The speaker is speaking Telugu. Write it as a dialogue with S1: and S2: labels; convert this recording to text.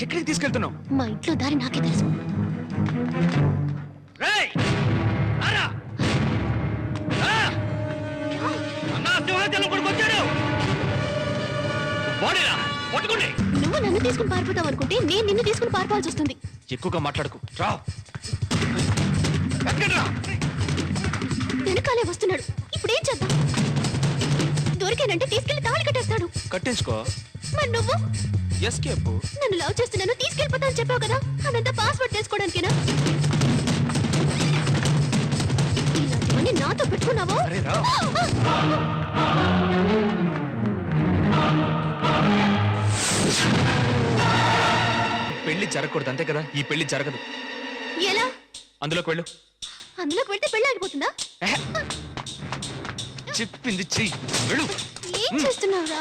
S1: ఎక్కడికి తీసుకెళ్తున్నావు?
S2: మా ఇంట్లో దారి నాకే తెలుసు.
S1: రేయ్! రారా! రా! అన్నా సింహాచలం కొడుకొచ్చాడు. బాడీరా పట్టుకోండి.
S2: నువ్వు నన్ను తీసుకుని పారిపోతావు అనుకుంటే నేను నిన్ను తీసుకుని పారిపోవాల్సి వస్తుంది.
S1: ఎక్కువగా మాట్లాడుకు. రా. ఎక్కడ్రా?
S2: వెనకాలే వస్తున్నాడు. ఇప్పుడేం చేద్దాం? దొరికానంటే తీసుకెళ్లి తాళి కట్టేస్తాడు.
S1: కట్టించుకో.
S2: మరి నువ్వు
S1: ఎస్కేప్.
S2: నన్ను లవ్ చేస్తున్నాను తీసుకెళ్ళిపోతా అని చెప్పావు కదా, అదంతా పాస్వర్డ్ చేసుకోవడానికేనా? ఇలాంటివన్నీ నాతో పెట్టుకున్నావో?
S1: అరే రా. పెళ్లి జరగకూడదు అంతే కదా. ఈ పెళ్లి జరగదు.
S2: ఎలా?
S1: అందులోకి వెళ్ళు.
S2: అందులోకి వెళ్తే పెళ్లి ఆగిపోతుందా?
S1: చెప్పింది చెయ్యి. వెళ్ళు.
S2: ఏం చేస్తున్నావురా?